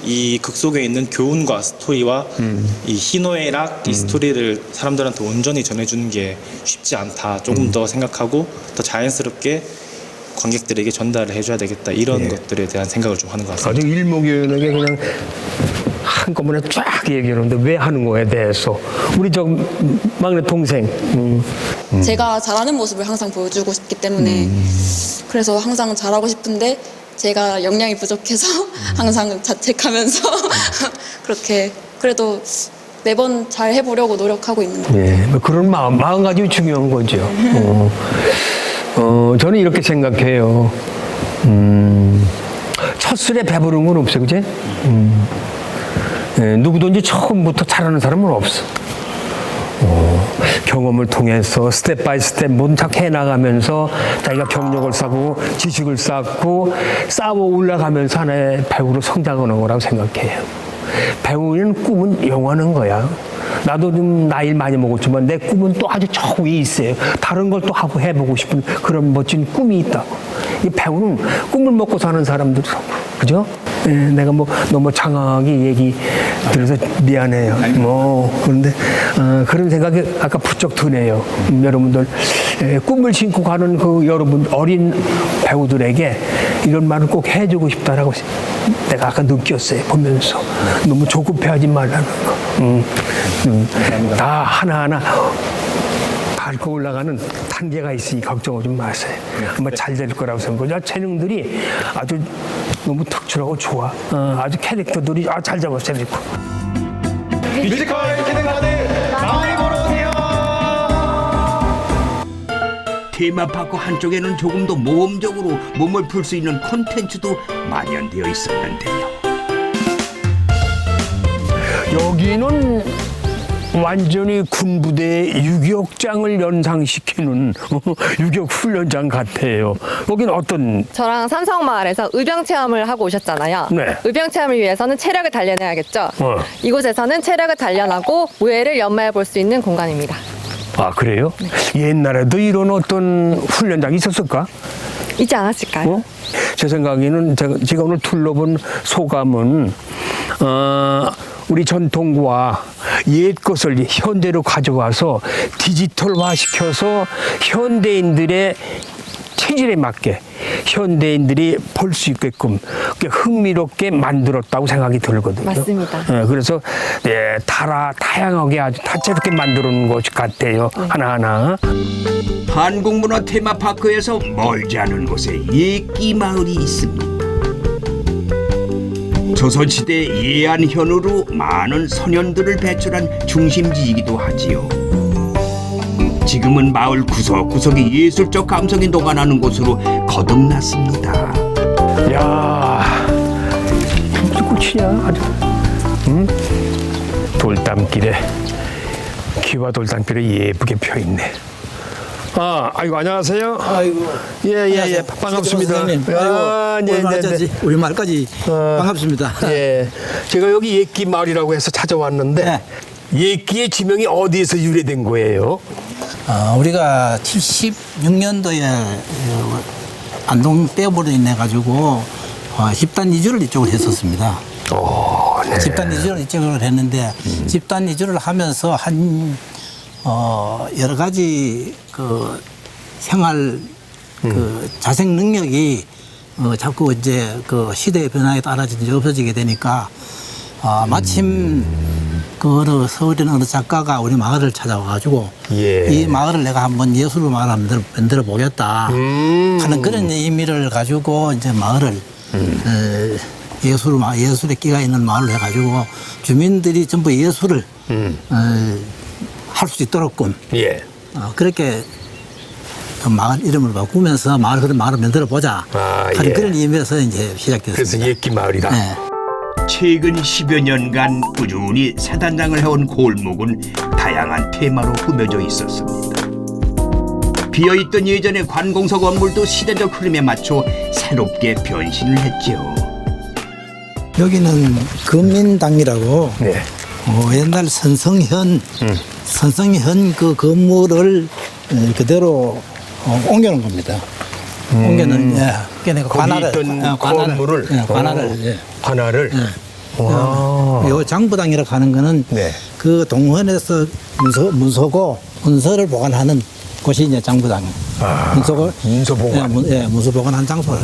이 극 속에 있는 교훈과 스토리와 이 희노애락 이 스토리를 사람들한테 온전히 전해주는 게 쉽지 않다. 조금 더 생각하고 더 자연스럽게 관객들에게 전달을 해줘야 되겠다. 이런 것들에 대한 생각을 좀 하는 것 같습니다. 아주 일목요연하게 그냥 한꺼번에 쫙 얘기하는데 왜 하는 거에 대해서 우리 저 막내 동생 제가 잘하는 모습을 항상 보여주고 싶기 때문에 그래서 항상 잘하고 싶은데 제가 역량이 부족해서 항상 자책하면서 그렇게 그래도 매번 잘 해보려고 노력하고 있는 것 같아요. 예, 그런 마음가짐이 중요한 거죠. 저는 이렇게 생각해요. 첫 술에 배부른 건 없어요, 그지? 예, 누구든지 처음부터 잘하는 사람은 없어. 경험을 통해서 스텝 바이 스텝 모든 작 해나가면서 자기가 경력을 쌓고 지식을 쌓고 쌓아 올라가면서 하나의 배우로 성장하는 거라고 생각해요. 배우는 꿈은 영원한 거야. 나도 좀 나이를 많이 먹었지만 내 꿈은 또 아주 저 위에 있어요. 다른 걸 또 하고 해보고 싶은 그런 멋진 꿈이 있다고. 이 배우는 꿈을 먹고 사는 사람들이라고. 그죠? 예, 내가 뭐 너무 장황하게 그래서 미안해요. 그런데 그런 생각이 아까 부쩍 드네요. 여러분들 꿈을 신고 가는 그 여러분 어린 배우들에게 이런 말을 꼭 해주고 싶다라고 내가 아까 느꼈어요. 보면서 너무 조급해하지 말라는 거. 다 하나하나 밟고 올라가는 단계가 있으니 걱정하지 마세요. 아마 잘 될 거라고 생각해요. 재능들이 아주 너무 특출하고 좋아. 아주 캐릭터들이 잘 잡았어요. 뮤지컬 기능가들 많이 보러 오세요. 테마파크 한쪽에는 조금 더 모험적으로 몸을 풀 수 있는 콘텐츠도 마련되어 있었는데요. 여기는 완전히 군부대의 유격장을 연상시키는 유격 훈련장 같아요. 여기는 어떤? 저랑 삼성마을에서 의병 체험을 하고 오셨잖아요. 네. 의병 체험을 위해서는 체력을 단련해야겠죠. 이곳에서는 체력을 단련하고 무예를 연마해 볼 수 있는 공간입니다. 아, 그래요? 옛날에도 이런 어떤 훈련장이 있었을까? 있지 않았을까요? 제 생각에는 제가 오늘 둘러본 소감은 우리 전통과 옛 것을 현대로 가져와서 디지털화시켜서 현대인들의 체질에 맞게 현대인들이 볼 수 있게끔 흥미롭게 만들었다고 생각이 들거든요. 맞습니다. 그래서 다양하게 아주 다채롭게 만들어 놓은 것 같아요. 하나하나. 한국문화 테마파크에서 멀지 않은 곳에 예끼 마을이 있습니다. 조선시대 예안현으로 많은 선현들을 배출한 중심지이기도 하지요. 지금은 마을 구석구석에 예술적 감성이 녹아나는 곳으로 거듭났습니다. 야, 무슨 꽃이냐 아주. 돌담길에 기와 돌담길에 예쁘게 펴 있네. 아이고 안녕하세요. 아이고 예 반갑습니다. 네. 우리 말까지 반갑습니다. 예, 제가 여기 예끼 마을이라고 해서 찾아왔는데 예끼의 지명이 어디에서 유래된 거예요? 우리가 76년도에 안동 빼버려 인해 가지고 집단 이주를 이쪽으로 했었습니다. 네. 집단 이주를 이쪽으로 했는데 집단 이주를 하면서 한 여러 가지 그 생활 그 자생 능력이 자꾸 이제 그 시대의 변화에 따라 이제 없어지게 되니까 마침 그 서울에 어느 작가가 우리 마을을 찾아와가지고 이 마을을 내가 한번 예술로 마을 만들어 보겠다 하는 그런 의미를 가지고 이제 마을을 예술의 끼가 있는 마을로 해가지고 주민들이 전부 예술을 할 수 있도록끔 그렇게 마을 이름을 바꾸면서 마을을 만들어 보자 하는 그런 의미에서 이제 시작됐습니다. 그래서 예끼 마을이다. 네. 최근 10여 년간 꾸준히 사단장을 해온 골목은 다양한 테마로 꾸며져 있었습니다. 비어있던 예전의 관공서 건물도 시대적 흐름에 맞춰 새롭게 변신을 했죠. 여기는 금민당이라고 옛날 선성현 그 건물을 그대로 옮겨놓은 겁니다. 옮겨놓은 그러니까 관할을 요 장부당이라고 하는 거는 그 동원에서 문서고 문서를 보관하는 곳이 이제 장부당. 문서 보관. 문서 보관한 장소를.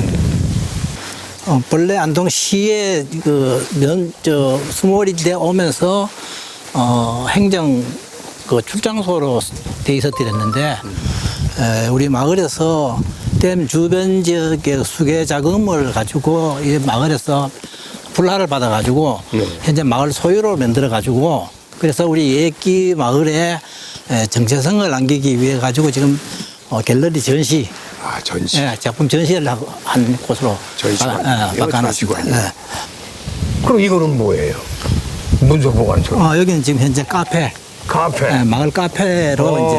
본래 안동시에 수몰이 돼 오면서 행정 그 출장소로 돼 있었더랬는데 우리 마을에서 댐 주변 지역의 수계 자금을 가지고 이 마을에서 불화를 받아가지고 현재 마을 소유로 만들어가지고 그래서 우리 예끼 마을에 정체성을 남기기 위해 가지고 지금 갤러리 전시. 전시. 작품 전시를 한 곳으로 바꿔놨습니다. 그럼 이거는 뭐예요? 문서 보관소. 여기는 지금 현재 카페. 마을 카페로 이제.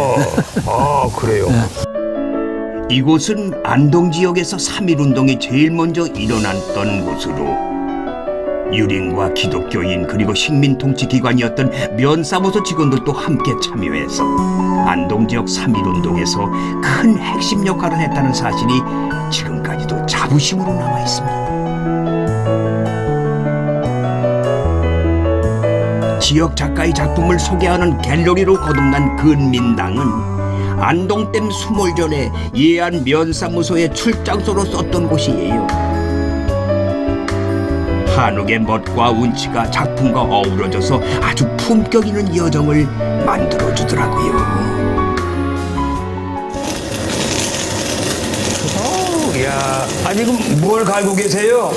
그래요. 이곳은 안동 지역에서 3.1운동이 제일 먼저 일어났던 곳으로 유린과 기독교인 그리고 식민통치기관이었던 면사무소 직원들도 함께 참여해서 안동 지역 3.1운동에서 큰 핵심 역할을 했다는 사실이 지금까지도 자부심으로 남아있습니다. 지역 작가의 작품을 소개하는 갤러리로 거듭난 근민당은 안동댐 수몰 전에 예안 면사무소의 출장소로 썼던 곳이에요. 한옥의 멋과 운치가 작품과 어우러져서 아주 품격 있는 여정을 만들어주더라고요. 야, 아니 그럼 뭘 갈고 계세요?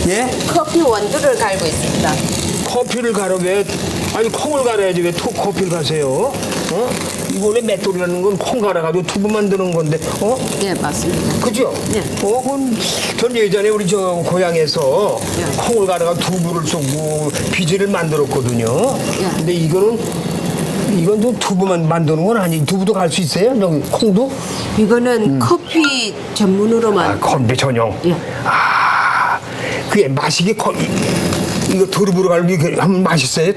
예? 커피 원두를 갈고 있습니다. 커피를 갈아 왜? 아니 콩을 갈아야지 왜 커피를 가세요? 어? 이거 원래 맷돌이라는 건 콩 갈아가지고 두부 만드는 건데, 어? 네, 맞습니다. 그죠? 네. 그건 전 예전에 우리 저 고향에서 콩을 갈아가 두부를 쏘고 비지를 만들었거든요. 근데 이건 또 두부만 만드는 건 아니. 두부도 갈 수 있어요? 여기 콩도? 이거는 커피 전문으로만. 아, 건배 전용. 예. 아, 그게 맛이게 이거 두부로 갈면 이게 한번 맛있어요?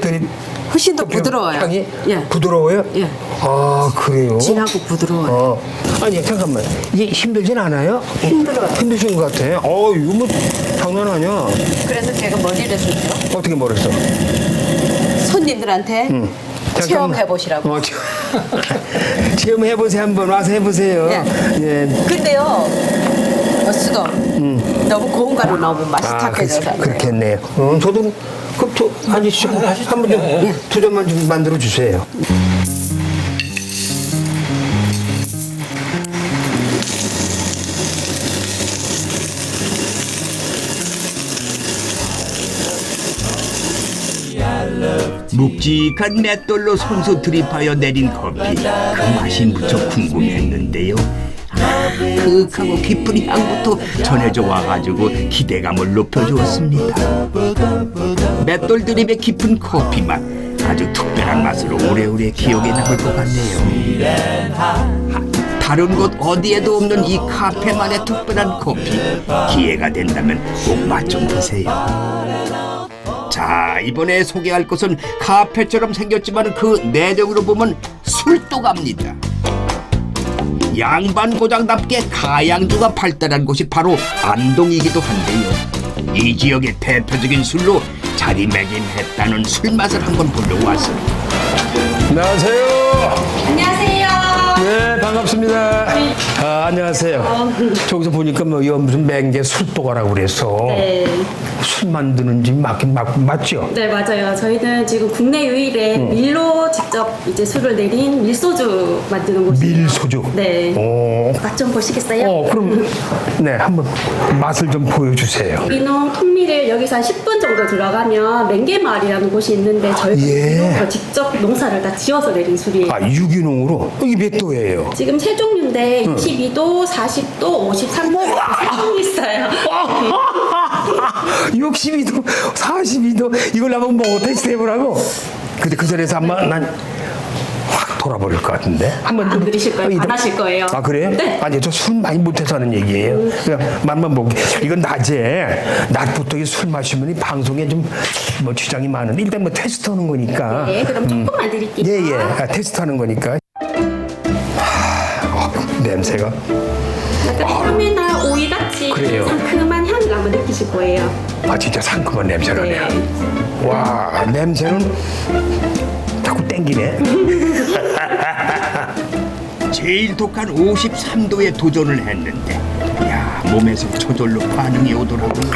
훨씬 더 부드러워요. 향이? 예. 부드러워요? 예. 아, 그래요? 진하고 부드러워요. 아니, 잠깐만. 이게 힘들진 않아요? 힘들어요. 힘드신 것 같아. 이거 뭐 장난 아니야. 그래서 제가 머리를 했었죠. 어떻게 머렸어? 손님들한테 체험해보시라고. 체험해보세요. 한번 와서 해보세요. 예. 근데요, 수도 너무 고운 가루 넣으면 맛이 탁해져서. 그렇겠네요. 저도 아저씨 한번 좀 두 점만 좀 만들어 주세요. 묵직한 맷돌로 손수 드립하여 내린 커피, 그 맛이 무척 궁금했는데요. 그윽하고 깊은 향부터 전해져 와가지고 기대감을 높여주었습니다. 맷돌 드립의 깊은 커피 맛, 아주 특별한 맛으로 오래오래 기억에 남을 것 같네요. 다른 곳 어디에도 없는 이 카페만의 특별한 커피, 기회가 된다면 꼭 맛 좀 보세요. 자, 이번에 소개할 곳은 카페처럼 생겼지만 그 내적으로 보면 술도갑니다. 양반고장답게 가양주가 발달한 곳이 바로 안동이기도 한데요. 이 지역의 대표적인 술로 자리매김했다는 술맛을 한번 보려고 왔습니다. 안녕하세요. 안녕하세요. 네, 반갑습니다. 아, 안녕하세요. 저기서 보니까 뭐 이거 무슨 맹제 술도가라고 그래서 네. 술 만드는 집 맞죠? 네, 맞아요. 저희는 지금 국내 유일의 밀로 직접 이제 술을 내린 밀소주 만드는 곳이에요. 밀소주. 네. 오. 맛 좀 보시겠어요? 그럼 네, 한번 맛을 좀 보여주세요. 유기농 통밀을 여기서 한 10분 정도 들어가면 맹개마을이라는 곳이 있는데 저희가 직접 농사를 다 지어서 내린 술이에요. 아, 유기농으로? 이게 몇 도예요? 지금 세 종류인데 22도, 40도, 53도 세 종류 있어요. 62도, 42도 이걸 한번 먹어 테스트 해보라고. 근데 그 전에서 한번 난 확 돌아버릴 것 같은데. 한번 안 들이실 거예요. 안 하실 거예요. 아, 그래요? 네. 아니, 저 술 많이 못해서 하는 얘기예요. 그냥 맛만 보게. 이건 낮부터 술 마시면 이 방송에 좀 뭐 지장이 많은데 일단 뭐 테스트하는 거니까. 네, 그럼 조금만 드릴게요. 예. 테스트하는 거니까. 냄새가. 약간 참외나 오이같이 그래요. 상큼한 향을 한번 느끼실 거예요. 아, 진짜 상큼한 냄새가 네. 나요. 와, 냄새는 자꾸 땡기네. 제일 독한 53도에 도전을 했는데, 야, 몸에서 저절로 반응이 오더라고요.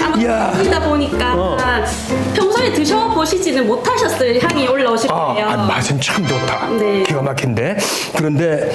아마 드시다 보니까 평소에 드셔보시지는 못하셨을 향이 올라오실 거예요. 맛은 참 좋다. 네. 기가 막힌데. 그런데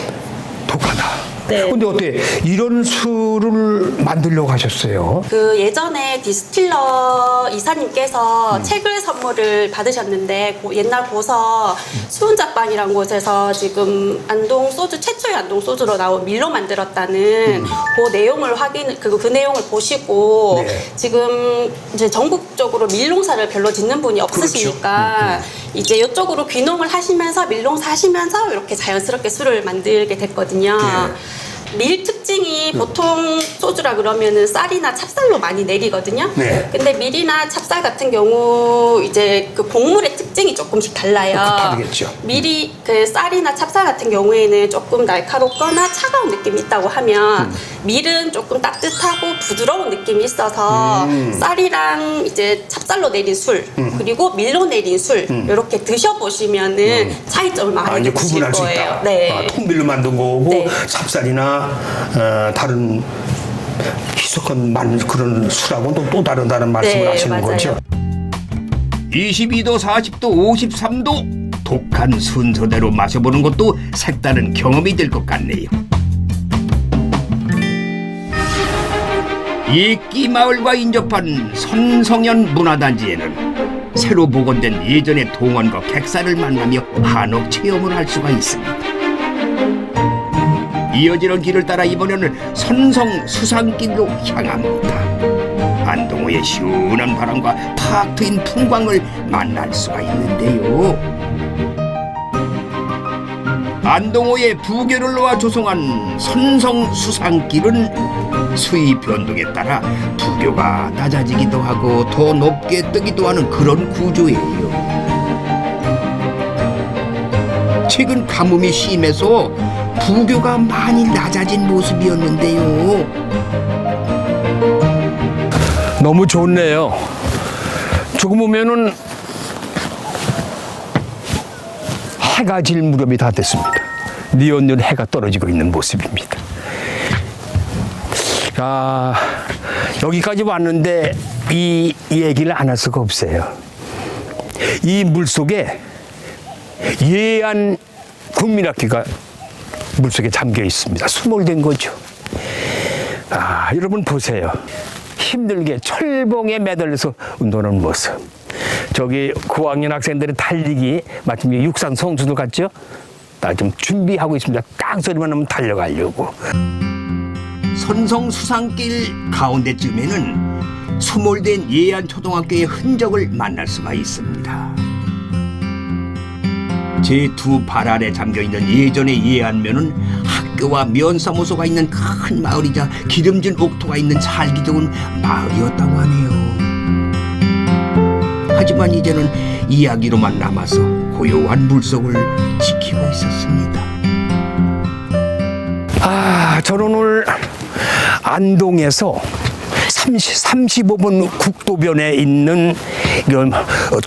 독하다. 네. 근데 어때? 이런 술을 만들려고 하셨어요? 그 예전에 디스틸러 이사님께서 책을 선물을 받으셨는데 옛날 고서 수은작방이라는 곳에서 지금 안동 소주 최초의 안동 소주로 나온 밀로 만들었다는 그 내용을 그 내용을 보시고 지금 이제 전국적으로 밀농사를 별로 짓는 분이 없으시니까 이제 이쪽으로 귀농을 하시면서 밀농사 하시면서 이렇게 자연스럽게 술을 만들게 됐거든요. 밀 특징이 보통 소주라 그러면은 쌀이나 찹쌀로 많이 내리거든요. 네. 근데 밀이나 찹쌀 같은 경우 이제 그 곡물의 특징이 조금씩 달라요. 다르겠죠. 밀이 그 쌀이나 찹쌀 같은 경우에는 조금 날카롭거나 차가운 느낌이 있다고 하면 밀은 조금 따뜻하고 부드러운 느낌이 있어서 쌀이랑 이제 찹쌀로 내린 술 그리고 밀로 내린 술 이렇게 드셔보시면은 차이점을 많이 이제 느끼실 구분할 수 거예요. 있다. 네. 통밀로 만든 거고 네. 찹쌀이나 다른 희석한 그런 술하고는 또 다르다는 말씀을 네, 하시는 맞아요. 거죠. 22도, 40도, 53도 독한 순서대로 마셔보는 것도 색다른 경험이 될 것 같네요. 예끼 마을과 인접한 선성연 문화단지에는 새로 복원된 예전의 동원과 객사를 만나며 한옥 체험을 할 수가 있습니다. 이어지는 길을 따라 이번에는 선성 수산길로 향합니다. 안동호의 시원한 바람과 팍 트인 풍광을 만날 수가 있는데요. 안동호의 부계를 놓아 조성한 선성 수산길은 수위 변동에 따라 부교가 낮아지기도 하고 더 높게 뜨기도 하는 그런 구조예요. 최근 가뭄이 심해서 부교가 많이 낮아진 모습이었는데요. 너무 좋네요. 조금 오면은 해가 질 무렵이 다 됐습니다. 뉘엿뉘엿 해가 떨어지고 있는 모습입니다. 여기까지 왔는데 이 얘기를 안 할 수가 없어요. 이 물속에 예안 국민학교가 물속에 잠겨 있습니다. 수몰된 거죠. 여러분 보세요. 힘들게 철봉에 매달려서 운동하는 모습. 저기 고학년 학생들의 달리기 마침 육상 선수들 같죠? 나 좀 준비하고 있습니다. 깡소리만 하면 달려가려고. 선성 수산길 가운데쯤에는 수몰된 예안 초등학교의 흔적을 만날 수가 있습니다. 제2 발 아래 잠겨있는 예전의 예안면은 학교와 면사무소가 있는 큰 마을이자 기름진 옥토가 있는 살기 좋은 마을이었다고 하네요. 하지만 이제는 이야기로만 남아서 고요한 물속을 지키고 있었습니다. 저는 오늘 안동에서 35번 국도변에 있는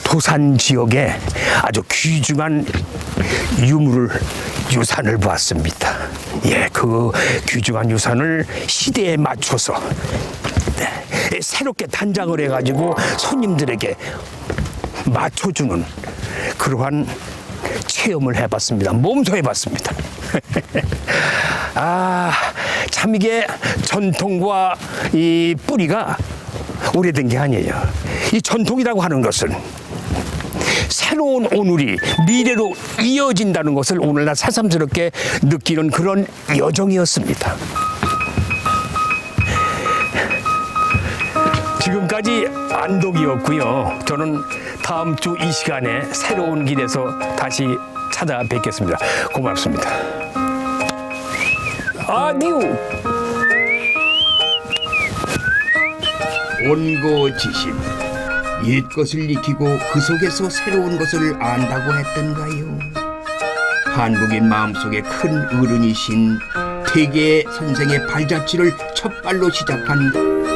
도산 지역에 아주 귀중한 유산을 보았습니다. 그 귀중한 유산을 시대에 맞춰서 새롭게 단장을 해가지고 손님들에게 맞춰주는 그러한 체험을 해봤습니다. 몸소 해봤습니다. 참 이게 전통과 이 뿌리가 오래된 게 아니에요. 이 전통이라고 하는 것은 새로운 오늘이 미래로 이어진다는 것을 오늘날 새삼스럽게 느끼는 그런 여정이었습니다. 지금까지 안동이었고요. 저는 다음 주 이 시간에 새로운 길에서 다시 찾아뵙겠습니다. 고맙습니다. 아디오. 온고지심. 옛 것을 익히고 그 속에서 새로운 것을 안다고 했던가요? 한국인 마음속에 큰 어른이신 태계 선생의 발자취를 첫 발로 시작한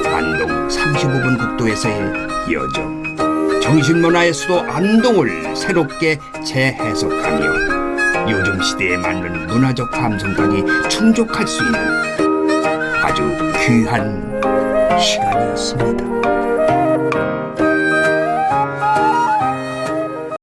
안동 35번 국도에서의 여정. 정신문화의 수도 안동을 새롭게 재해석하며 요즘 시대에 맞는 문화적 감성까지 충족할 수 있는 아주 귀한 시간이었습니다.